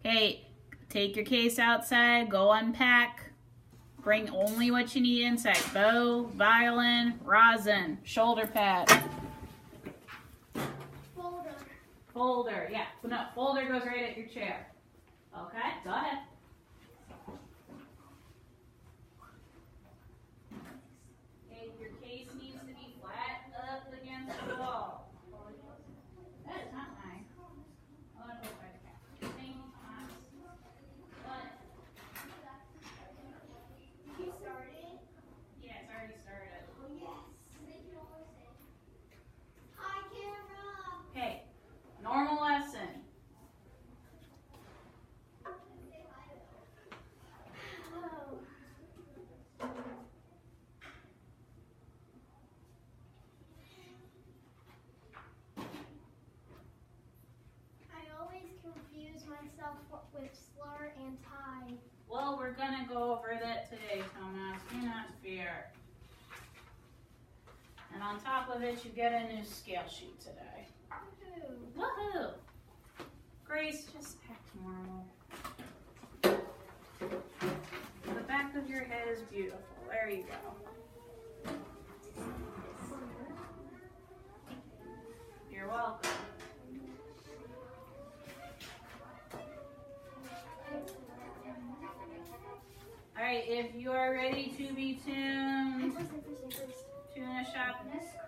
Okay, take your case outside, go unpack. Bring only what you need inside. Bow, violin, rosin, shoulder pad. Folder, yeah. No, folder goes right at your chair. Okay, go ahead. Okay, your case needs to be flat up against the wall. That is not mine. Oh, no, okay. Thank you, Thomas. But, You started? yeah, it's already started. Oh, yes. Hi, camera. Okay, normal lesson. Oh. I always confuse myself with slur and tie. Well, we're gonna go over that today, Thomas. Do not fear. And on top of it, you get a new scale sheet today. Woohoo. Woohoo! Grace, just act normal. The back of your head is beautiful. There you go. You're welcome. All right, if you are ready to be tuned, tuna shop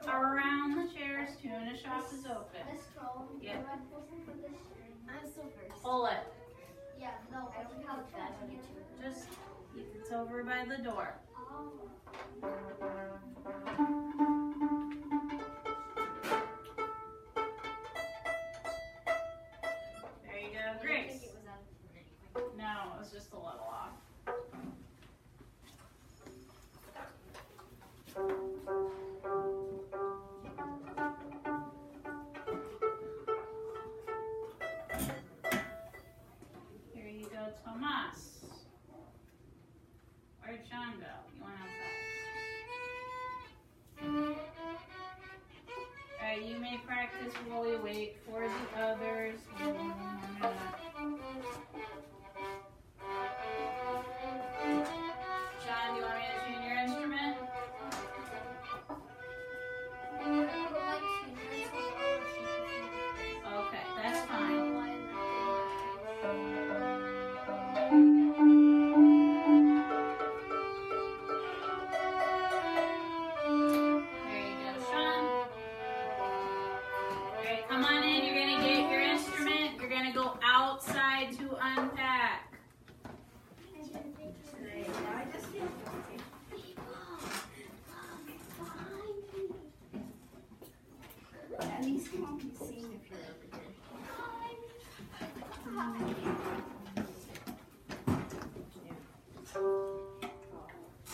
around the chairs. Tuna shop is open. Yep. I'm still first. Pull it. Yeah, no, I don't have that. Just, it's over by the door. There you go, Grace. No, it was just a little off. Here you go, Tomas. Where'd Sean go? You went outside. Alright, you may practice while we wait for the others. Sean, do you want me to tune your instrument? Okay, that's fine. There you go, Sean. Alright, come on in. You're going to get your instrument. You're going to go outside to unpack. At least you won't be seen if you're over here.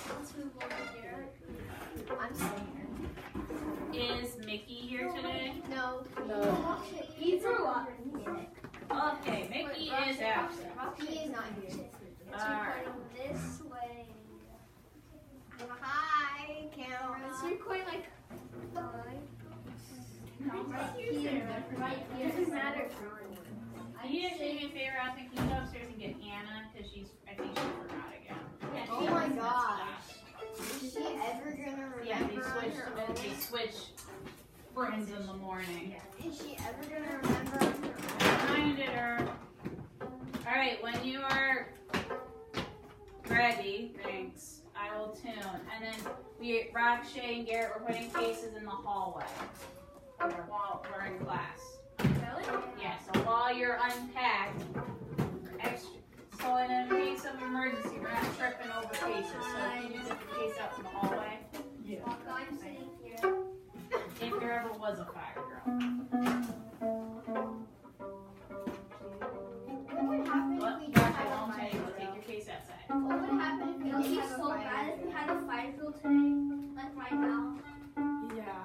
Let's move over here. I'm staying here. Is Mickey here today? No. He threw up. Okay, Mickey is absent. He is not here. Alright. This way. Hi, camera. Let's record like. Right here. Doesn't matter. Can you do me a favor? I think you go upstairs and get Anna because I think she forgot again. Oh my gosh. Is she ever gonna remember? Yeah, they switch friends in the morning. Is she ever gonna remember? Reminded her. All right, when you are ready, thanks. I will tune, and then Rock, Shay, and Garrett, we're putting cases in the hallway while we're in class. Really? Yeah, so while you're unpacked, so in case of emergency, we're not tripping over cases. So can you just get the case out in the hallway? Yeah. I'm sitting here. If there ever was a fire drill. What would happen What? if we Gosh, didn't I have a won't tell fire you. drill? Take your case outside. What would happen if we It would didn't be have a so fire bad if drill? we had a fire drill today, like right now. Yeah.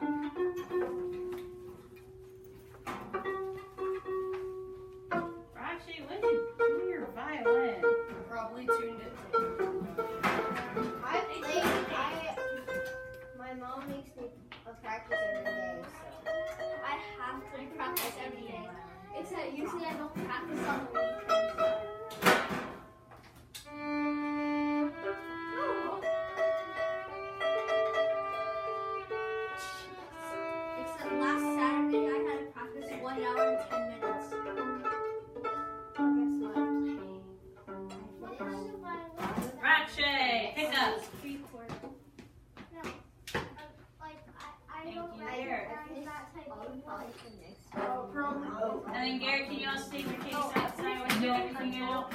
Actually, when did you do your violin? Probably tuned it. My mom makes me practice every day, so. I have Usually I don't practice on the weekends. Except last Saturday I had to practice 1 hour and 10 minutes. Well, guess what? I finished. Rakshay, pick up. No. Like, I Thank don't you, recognize Garrett. that type of work. And then Garrett, can you also take your case outside when you do everything out?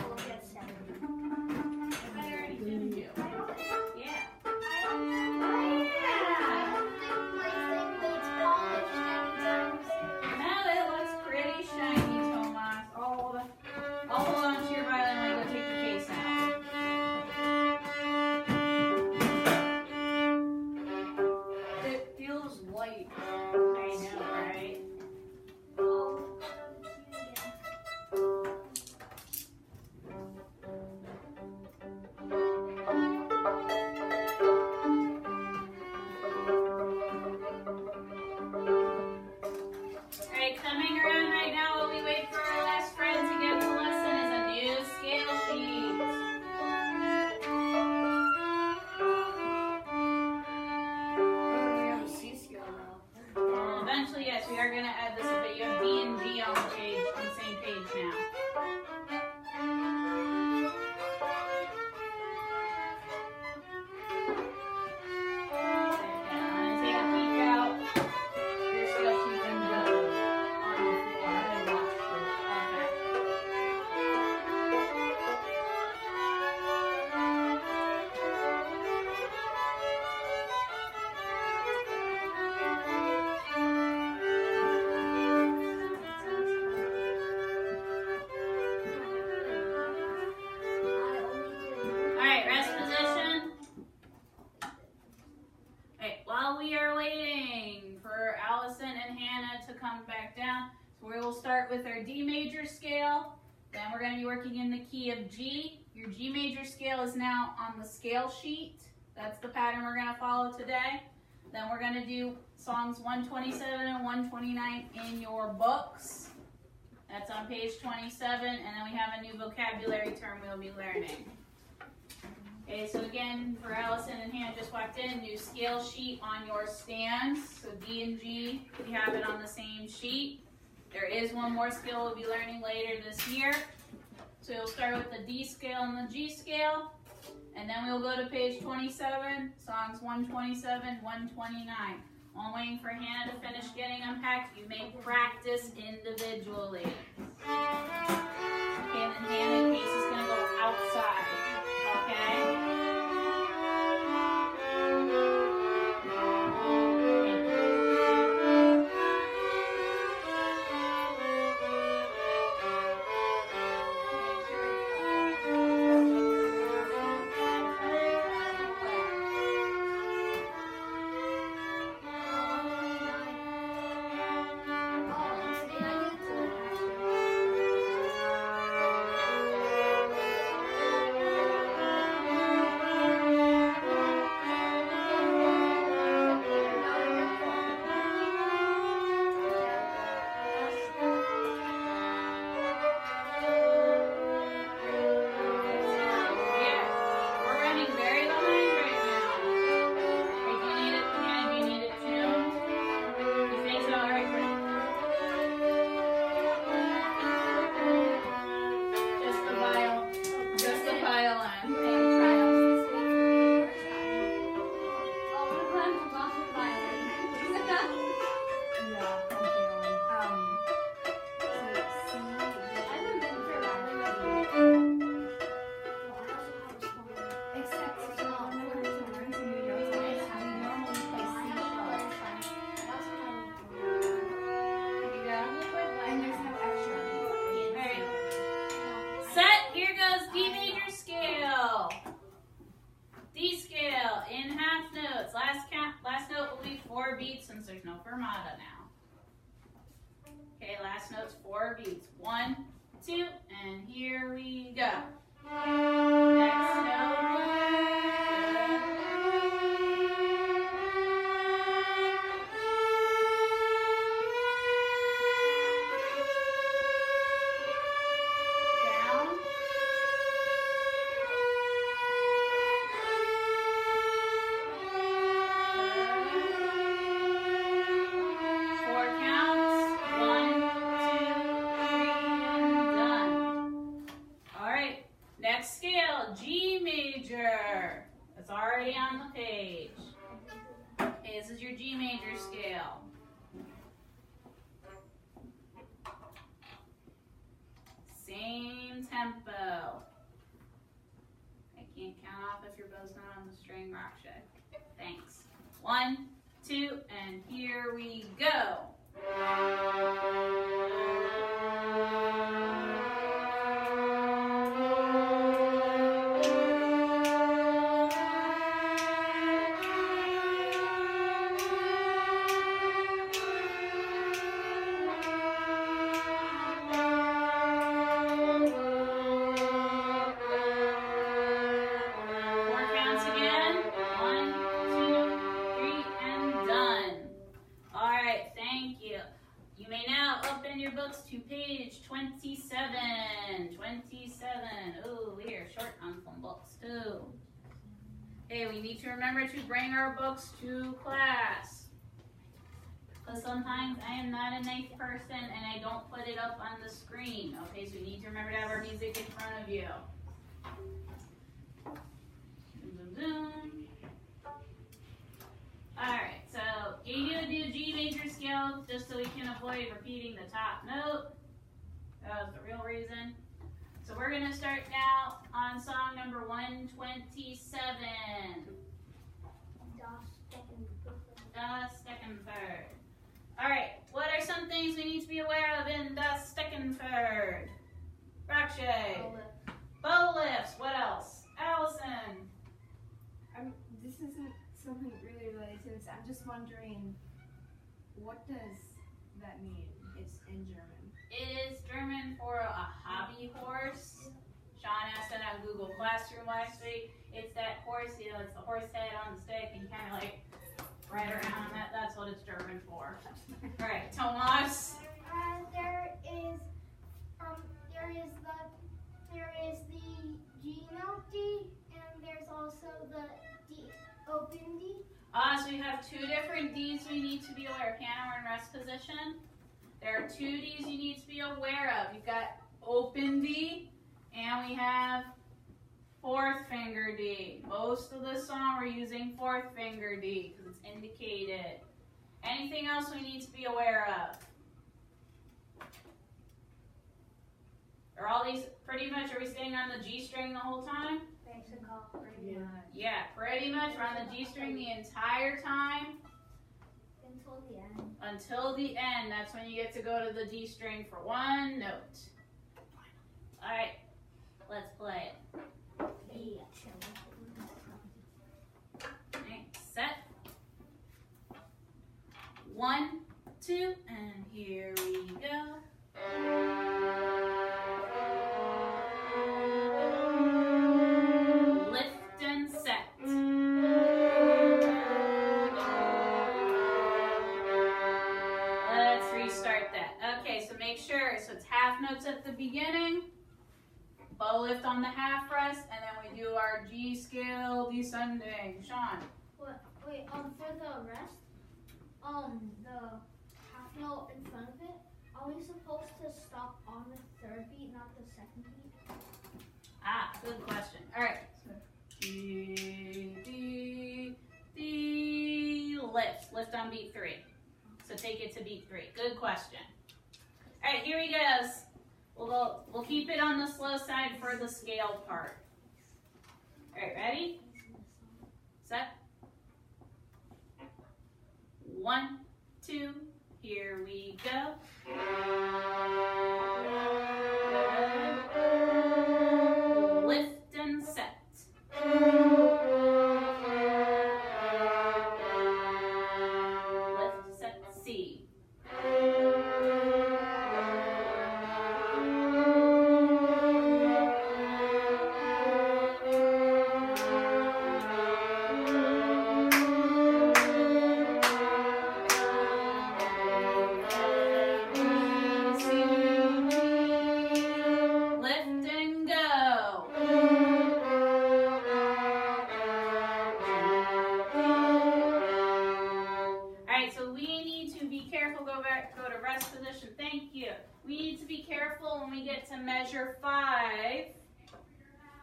I already did you. Yeah. I don't think placing needs polished anytime soon. Now it looks pretty shiny, Tomas. I'll hold on to your violin while you go take the case out. It feels light. I know, right? Alright, coming around right now while we wait for our last friend to get the lesson is a new scale sheet. Oh, we have a C scale now. Well, eventually, yes, we are going to add this, but you have D and G on the page, on the same page now. I'm going to take a peek out. Your scale sheet can go on the floor. Okay. Alright, rest position. Okay, while we are waiting for Allison and Hannah to come back down, so we will start with our D major scale. Then we're going to be working in the key of G. Your G major scale is now on the scale sheet. That's the pattern we're going to follow today. Then we're going to do songs 127 and 129 in your books. That's on page 27, and then we have a new vocabulary term we'll be learning. Okay, so again, for Allison and Hannah just walked in, new scale sheet on your stands. So D and G, we have it on the same sheet. There is one more scale we'll be learning later this year. So you'll start with the D scale and the G scale, and then we'll go to page 27, songs 127, 129. While I'm waiting for Hannah to finish getting unpacked, you may practice individually. Okay, and then Hannah, Case is going to go outside. Okay? Since there's no fermata now. Okay, last note's 4 beats. 1, 2, and here we go. Next note. scale, G major. It's already on the page. Okay, this is your G major scale. Same tempo. I can't count off if your bow's not on the string, Rakshay. Thanks. 1, 2, and here we go. To page 27. 27. Ooh, we are short on some books too. Okay, we need to remember to bring our books to class. Because sometimes I am not a nice person and I don't put it up on the screen. Okay, so we need to remember to have our music in front of you. Zoom, zoom, zoom. Alright, so you do the G major scale just so we can avoid repeating the top note. That was the real reason. So we're going to start now on song number 127. Das Steckenpferd. Alright, what are some things we need to be aware of in Das Steckenpferd? Rakshay. Bow lifts. What else? Allison. This isn't something really related to this. I'm just wondering, what does that mean? It's in German. It is German for a hobby horse. Sean asked it on Google Classroom last week. It's that horse, you know, it's the horse head on the stick, and you kind of like ride around that. That's what it's German for. All right, Tomas. There is the G note D, and there's also the D, open D. So we have two different Ds we need to be aware of. Piano, we're in rest position. There are two Ds you need to be aware of. You've got open D, and we have fourth finger D. Most of the song we're using fourth finger D because it's indicated. Anything else we need to be aware of? Are all these pretty much, are we staying on the G string the whole time? Yeah. Yeah, pretty much. We're on the G string the entire time. Until the end. Until the end. That's when you get to go to the D string for one note. Alright, let's play it. Alright, set. 1, 2, and here we go. Lift and set. Let's restart that. Okay, so make sure, so it's half notes at the beginning, bow lift on the half rest, and then we do our G scale descending. Sean. Wait, for the rest, the half note in front of it, are we supposed to stop on the third beat, not the second beat? Good question. All right. D, D, D, lift. Lift on beat 3. So take it to beat 3. Good question. All right, here he goes. We'll keep it on the slow side for the scale part. All right, ready? Set. 1, 2, here we go. Lift and set. Lift, set, C.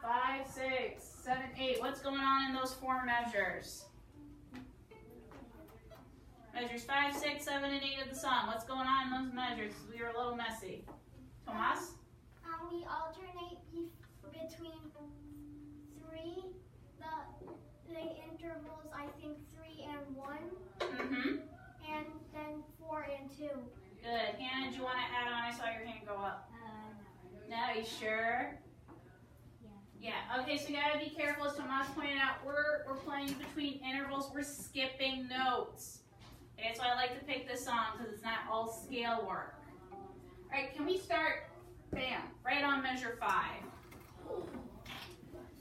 5, 6, 7, 8. What's going on in those 4 measures? Measures 5, 6, 7, and 8 of the song. What's going on in those measures? We were a little messy. Tomas? We alternate between 3, the intervals, I think 3 and 1, Mm-hmm. and then 4 and 2. Good. Hannah, do you want to add on? I saw your hand go up. No, you sure? Yeah. Okay, so you gotta be careful. As Tomas pointed out, we're playing between intervals. We're skipping notes. Okay, that's why I like to pick this song because it's not all scale work. All right, can we start? Bam, right on measure 5.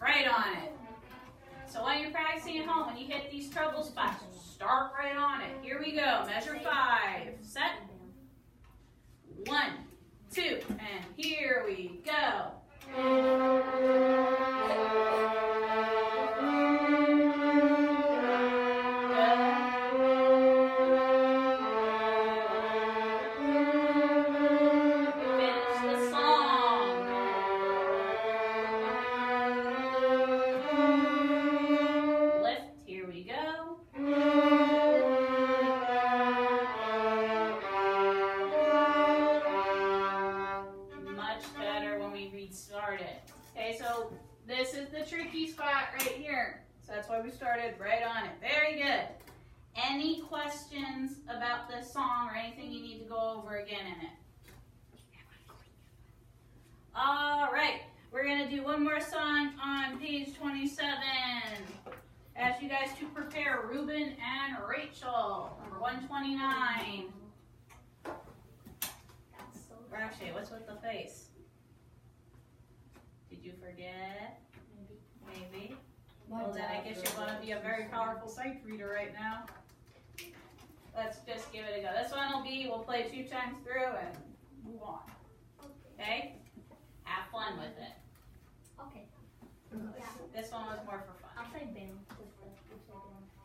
Right on it. So while you're practicing at home, when you hit these treble spots, start right on it. Here we go. Measure 5. Set. 1, 2, and here we go. Okay, so this is the tricky spot right here. So that's why we started right on it. Very good. Any questions about this song or anything you need to go over again in it? All right, we're going to do one more song on page 27. Ask you guys to prepare Ruben and Rachel, number 129. Or actually, what's with the face? Did you forget? Maybe. Well, then I guess you're going to be a very powerful sight reader right now. Let's just give it a go. This one will be, we'll play 2 times through and move on. Okay? Have fun with it. Okay. This one was more for fun. I'll say Ben.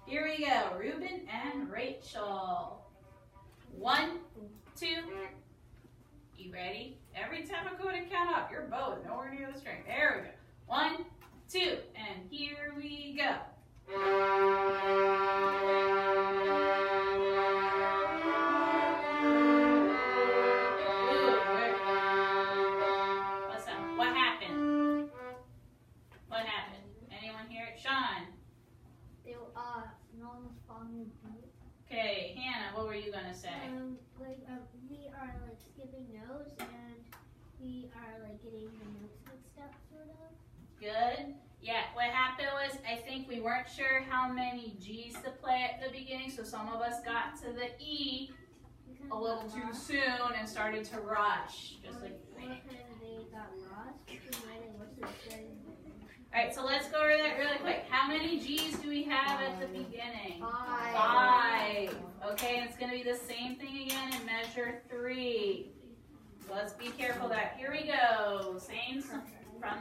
Here we go. Ruben and Rachel. 1, 2. You ready? Every time I go to count up, your bow is nowhere near the string. There we go. 1, 2, and here we go. What's that? What happened? What happened? Anyone hear it? Sean? No one was following the beat. Okay, Hannah, what were you going to say? We are like skipping notes and we are like getting the notes mixed up, sort of. Good. Yeah, what happened was I think we weren't sure how many G's to play at the beginning, so some of us got to the E a little too soon and started to rush. Just like they got lost. Alright, so let's go over that really quick. How many G's do we have at the beginning? 5. Okay, and it's going to be the same thing again in measure 3. So let's be careful of that. Here we go. Same from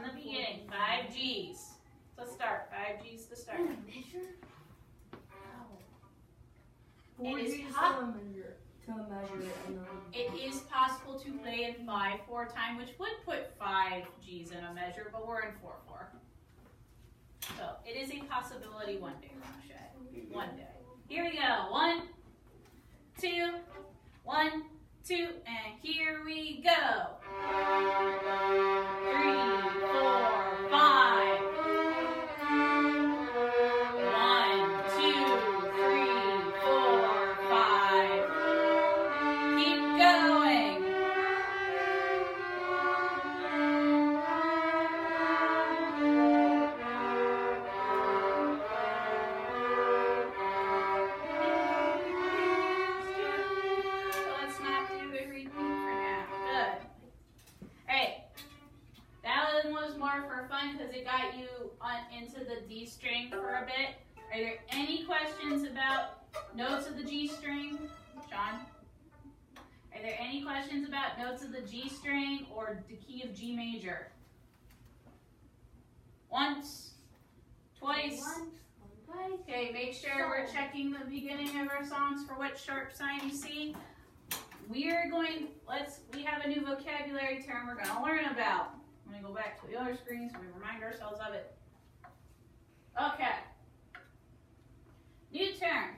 the beginning. 5 G's. To start. 5 G's to start. It is possible to play in 5/4 time, which would put 5 G's in a measure, but we're in 4/4. So it is a possibility one day, Rasha. One day. Here we go. 1, 2, 1, 2, and here we go. 3, 4, 5. 1, 2, 3, 4, 5. Keep going. Let's not do the repeat for now. Good. Alright. That one was more for fun because it got you into the D string for a bit. Are there any questions about notes of the G string? Sean? Are there any questions about notes of the G string or the key of G major? Once? Twice? Okay, make sure we're checking the beginning of our songs for what sharp sign you see. We have a new vocabulary term we're going to learn about. I'm gonna go back to the other screen so we remind ourselves of it. Okay. New turn.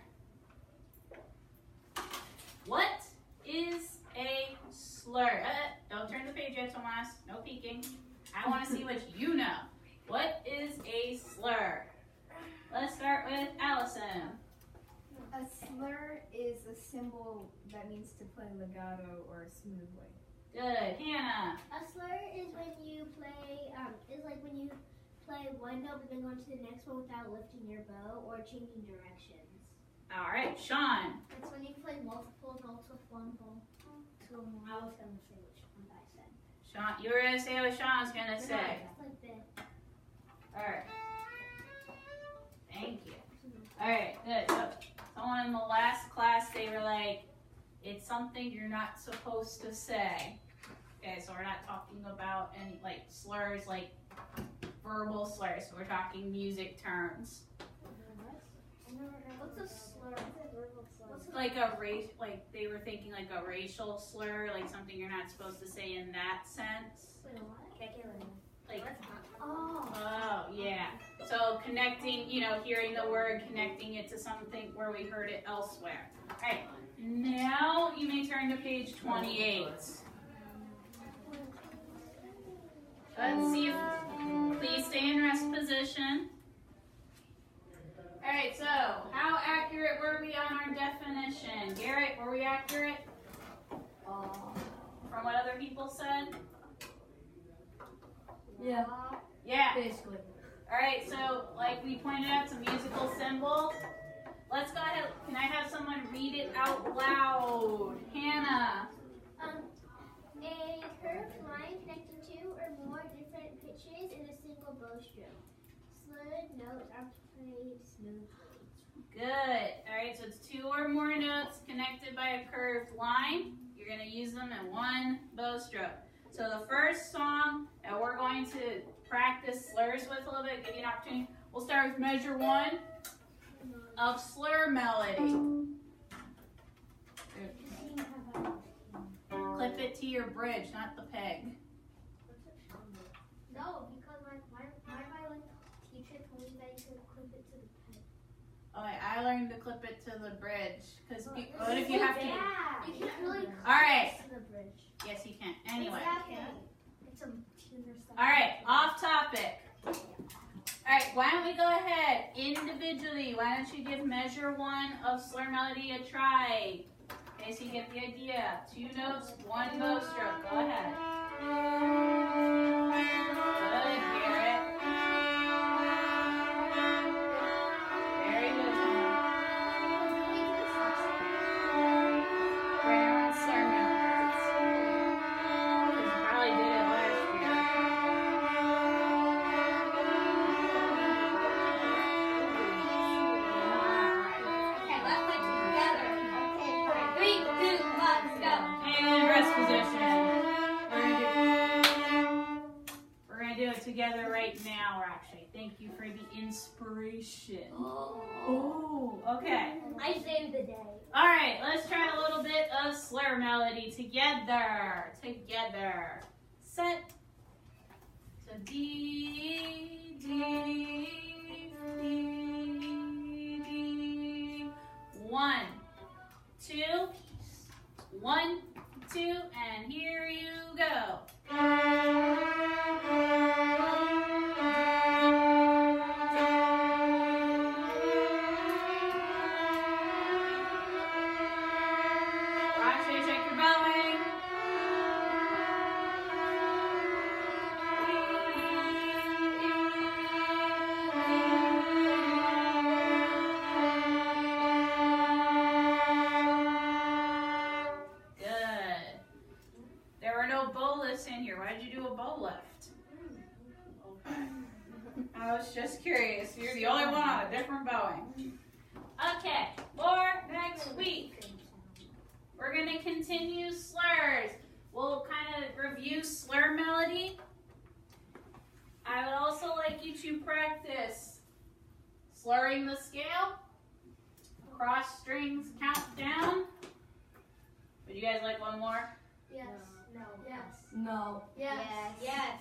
What is a slur? Don't turn the page yet, Tomas. No peeking. I want to see what you know. What is a slur? Let's start with Allison. A slur is a symbol that means to play legato or smoothly. Good. Hannah. A slur is when you play, is like when you play one note but then go on to the next one without lifting your bow or changing directions. All right. Sean. It's when you play multiple notes with one bow. I was going to say which one I said. Sean, you were going to say what Sean's going to say. It's like this. All right. Thank you. All right. Good. So, someone in the last class, they were like, it's something you're not supposed to say. Okay, so we're not talking about any like slurs, like verbal slurs. So we're talking music terms. What's a slur? It's like a race, like they were thinking like a racial slur, like something you're not supposed to say in that sense. Wait, what? Like, Oh. oh yeah. So connecting, you know, hearing the word, connecting it to something where we heard it elsewhere. All right. Now you may turn to page 28. Let's see if, please stay in rest position. All right, so how accurate were we on our definition? Garrett, were we accurate? From what other people said? Yeah. Yeah. Basically. All right, so like we pointed out, it's a musical symbol. Let's go ahead. Can I have someone read it out loud? Hannah. A curved line connecting two or more different pitches in a single bow stroke. Slurred notes are played smoothly. Good. All right, so it's two or more notes connected by a curved line. You're going to use them in one bow stroke. So the first song that we're going to practice slurs with a little bit, give you an opportunity. We'll start with measure 1 of slur melody. Clip it to your bridge, not the peg. No, because my violin teacher told me that you could clip it to the pen. Okay, I learned to clip it to the bridge. Because what if you have to? You can't really clip All right. it to the bridge. Yes, you can. Anyway. Exactly. It's a tuner stuff. All right, off topic. All right, why don't we go ahead individually? Why don't you give measure 1 of slur melody a try? Okay, so you get the idea. 2 notes, 1 bow stroke. Go ahead. Good, Garrett. Very good, Tom. Grammar and slur melodies. Because you probably did it last year. Okay, let's play together. Okay, 3, 2, 1, let's go. And rest position. We're gonna do it together right now, actually. Thank you for the inspiration. Oh, okay. I saved the day. All right, let's try a little bit of slur melody together. Together. Set. So D, D, D, D. 1, 2, 1, 2, and here you go. Watch it, check your bowing. Good. There were no bow lifts in here. Why did you do a bow lift? Okay. I was just curious. You're the only one on a different bowing. Okay, for next week, we're going to continue slurs. We'll kind of review slur melody. I would also like you to practice slurring the scale, cross strings count down. Would you guys like one more? Yes. No. Yes. No. Yes. Yes.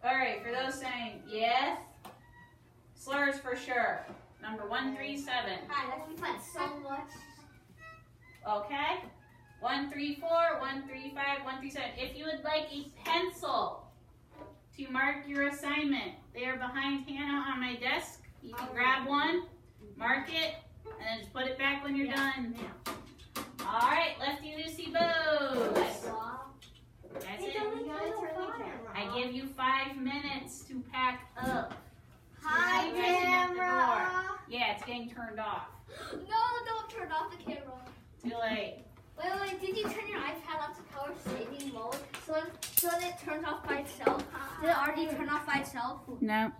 Alright, for those saying yes, slurs for sure. Number 137. Hi, that's been fun so much. Okay? 134, 135, 137. If you would like a pencil to mark your assignment, they are behind Hannah on my desk. You can grab one, mark it, and then just put it back when you're done. Alright, Lefty Loosey Boo. That's it. I give you 5 minutes to pack up. Hi, camera. Yeah, it's getting turned off. No, don't turn off the camera. Too late. Wait, did you turn your iPad off to power saving mode? So it turned off by itself? Did it already turn off by itself? No.